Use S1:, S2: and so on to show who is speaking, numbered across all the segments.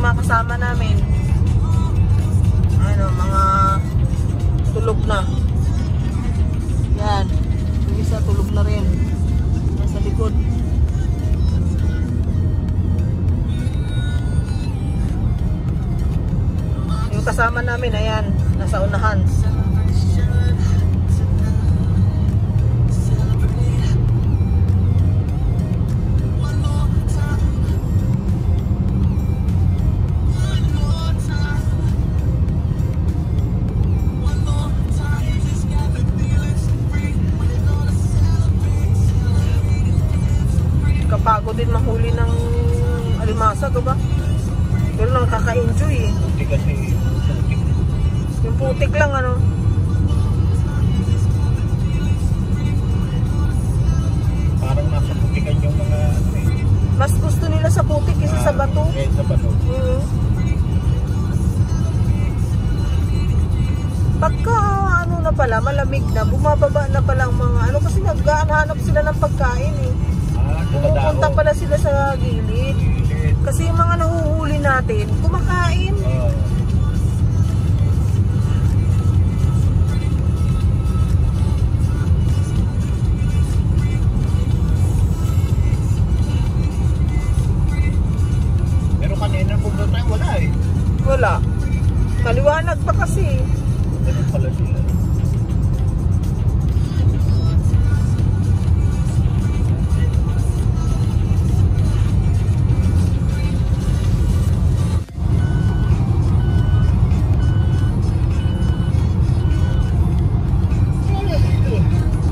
S1: yung mga kasama namin. Ano, mga tulog na. Yan. Yung isa tulog na rin. Nasa likod. Yung kasama namin, ayan, nasa unahan. Kapagod din mahuli ng alimasa, diba? Pero lang kaka-enjoy eh.
S2: Hindi kasi
S1: yung putik lang ano.
S2: parang nasa putikan yung mga ano eh.
S1: Mas gusto nila sa putik kaysa sa bato.
S2: Sa bato.
S1: Pagka ano na pala, malamig na, bumababa na palang mga ano kasi naghahanap sila ng pagkain eh. Pumupunta pala sila sa gilid. Kasi yung mga nahuhuli natin, kumakain.
S2: Pero kanina pumunta tayo, wala eh.
S1: Wala. Maliwanag pa kasi.
S2: Ganun pala sila.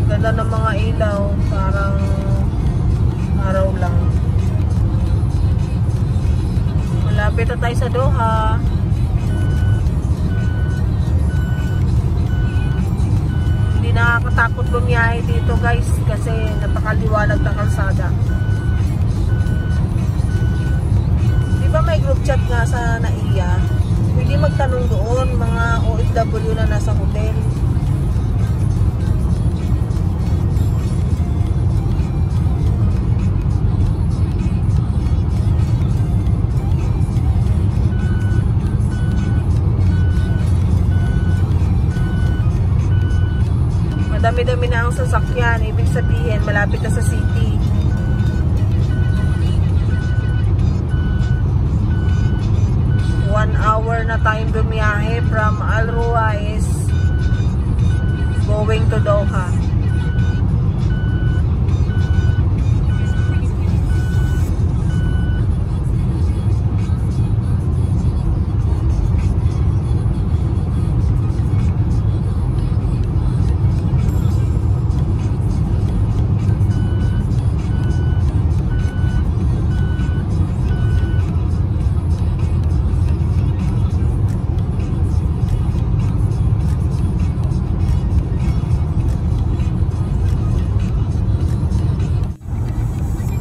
S1: Ganda ng mga ilaw, parang araw lang. Malapit na tayo sa Doha. Hindi nakakatakot bumiyahe dito guys kasi napakaliwanag ng kalsada. Di ba may group chat nga sa NAIA? Pwede magtanong doon mga OFW na nasa hotel. Dami-dami na ang sasakyan, ibig sabihin malapit na sa city. One hour na tayong bumiyahe from Al Ruwais going to Doha.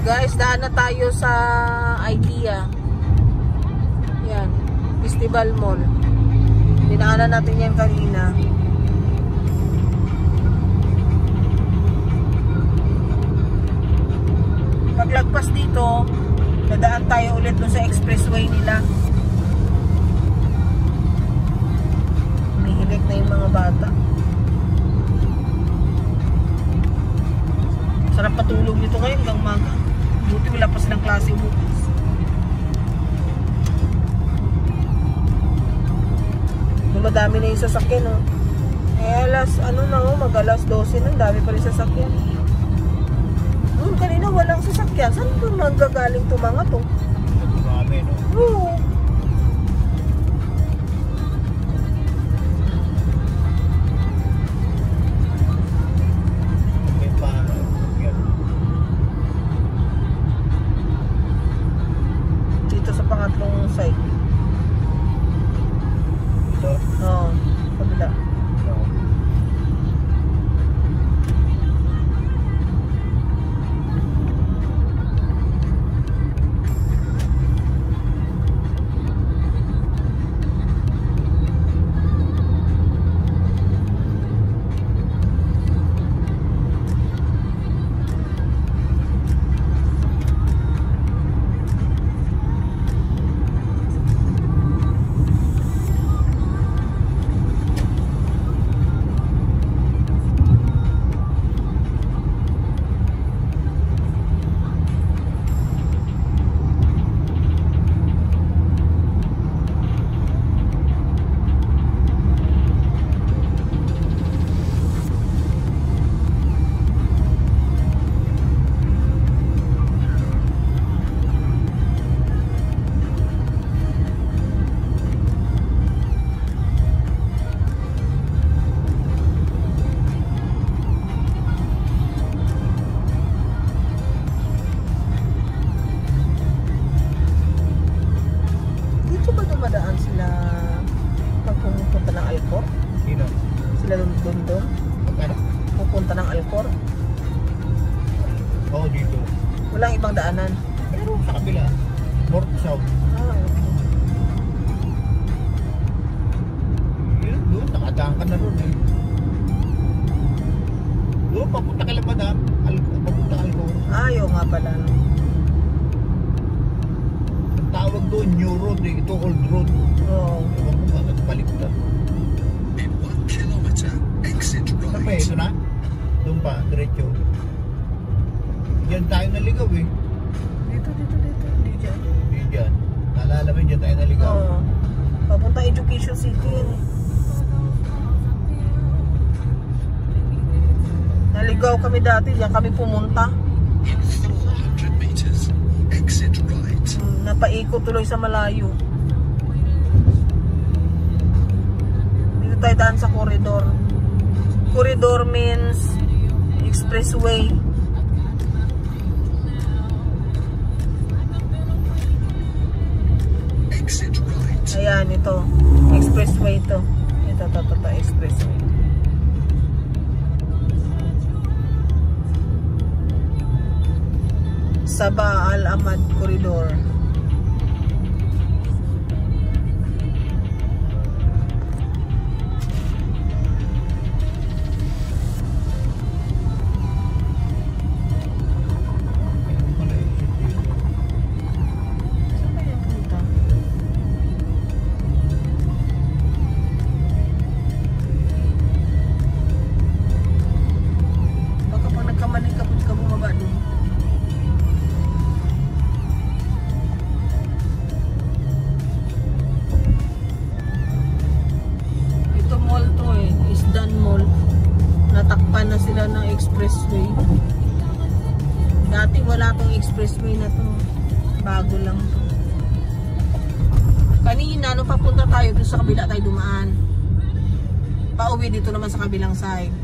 S1: Guys, daan na tayo sa IKEA. Yan, Festival Mall. Dinaanan natin yan kanina. Paglagpas dito, dadaan tayo ulit doon sa expressway nila. Umihilik na yung mga bata. Sarap patulog dito kayo hanggang maga. Buti wala pa silang klase bukas. Madami na yung sasakyan, oh. Alas, ano na, oh, mag-alas 12 na, dami pa rin sasakyan. Kanina walang sasakyan. Saan ito magagaling ito mga to?
S2: Marami, no?
S1: Oo. Dito sa pangatlong site.
S2: Ito?
S1: Oo, kabila. Walang ibang daanan.
S2: Pero sa kabila, north south.
S1: Okay.
S2: Yun, doon, nakadaan ka na ron eh. Doon, papunta ka lang madam. Papunta ka Alco.
S1: Ayaw nga pala. No?
S2: Ang tawag doon, new road eh. Ito, old road.
S1: Oo.
S2: Ewan ko ba, nagbalik na.
S3: In 1 kilometer, exit
S2: Ito pa eh,
S3: right.
S2: ito na. Doon pa, diretso. Diyan tayo naligaw eh.
S1: Dito. Hindi dyan.
S2: Hindi dyan. Naalala mo, diyan tayo naligaw.
S1: Oo. Papunta Education City yan eh. Naligaw kami dati, diyan kami pumunta.
S3: In 400 meters, exit right.
S1: Napaikot tuloy sa malayo. Dito tayo daan sa corridor. Corridor means expressway.
S3: Exit right.
S1: Ayan, ito. Expressway ito. Ito, expressway. Sabah Al-Ahmad Corridor. Baka pag nagkamali ka bumaba doon. Natakpan na sila ng expressway. Dati wala tong expressway na to. Bago lang to. Kanina, nung papunta tayo dun sa kabila tayo dumaan. Pauwi dito naman sa kabilang side.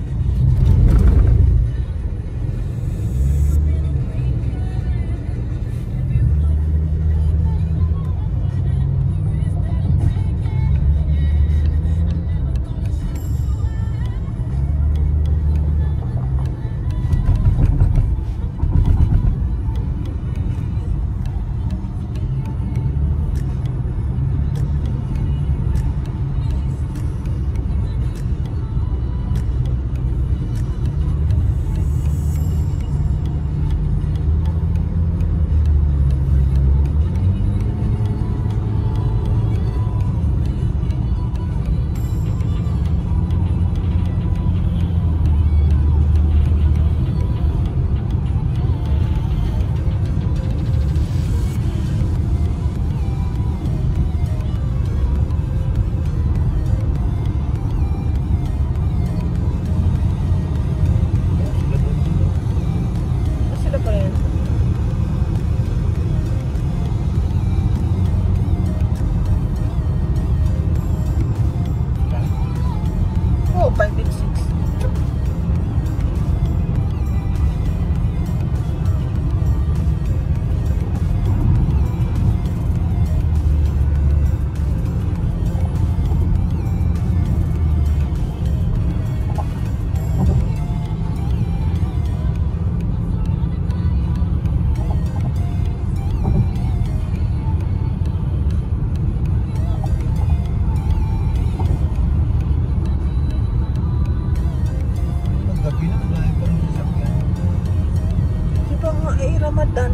S1: Ramadan.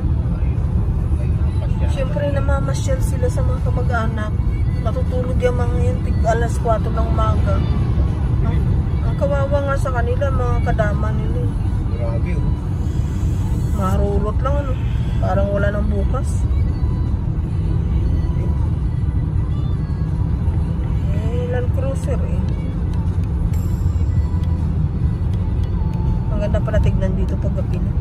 S1: Siyempre namamasyal sila sa mga kamag-anak. Matutulog yung mga yan alas 4 ng umaga. Ang kawawa nga sa kanila, mga kadama nila.
S2: Grabe oh.
S1: Marulot lang ano. Parang wala nang bukas. Land Cruiser eh. Maganda pala tignan dito pag gabi na.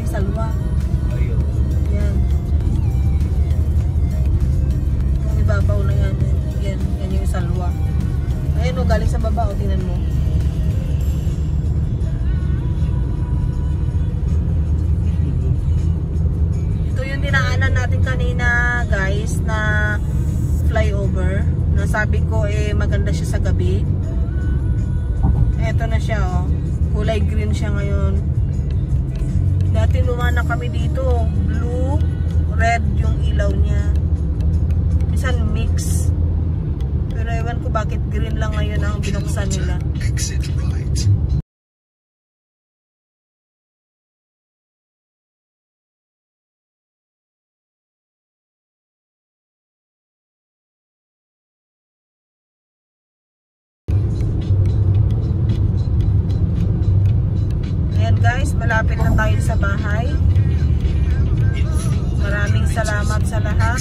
S1: galing salwa.
S2: Ayun.
S1: Yan. Yung ibabaw na yan. Yan yung salwa. Ayun o, galing sa baba o, tingnan mo. Ito yung dinaanan natin kanina guys na flyover. Nasabi ko maganda siya sa gabi. Eto na siya oh. Kulay green siya ngayon. Dati lumana kami dito. Blue, red yung ilaw niya. Minsan mix. Pero ewan ko bakit green lang ngayon ang binuksan nila.
S3: Exit right.
S1: Guys, malapit na tayo sa bahay. Maraming salamat sa lahat.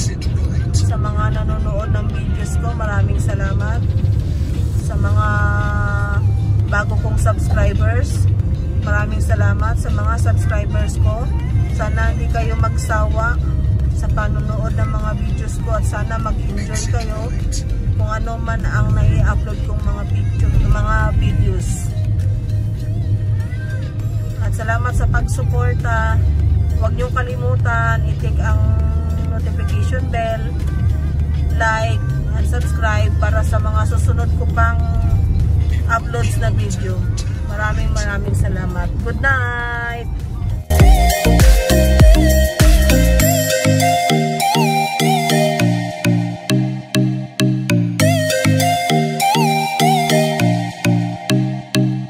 S1: Sa mga nanonood ng videos ko, maraming salamat. Sa mga bago kong subscribers, maraming salamat sa mga subscribers ko. Sana hindi kayo magsawa sa panonood ng mga videos ko at sana mag-enjoy kayo kung ano man ang nai-upload kong mga videos. At salamat sa pagsuporta. Huwag niyong kalimutan i-click ang notification bell, like, and subscribe para sa mga susunod ko pang uploads na video. Maraming salamat. Good night!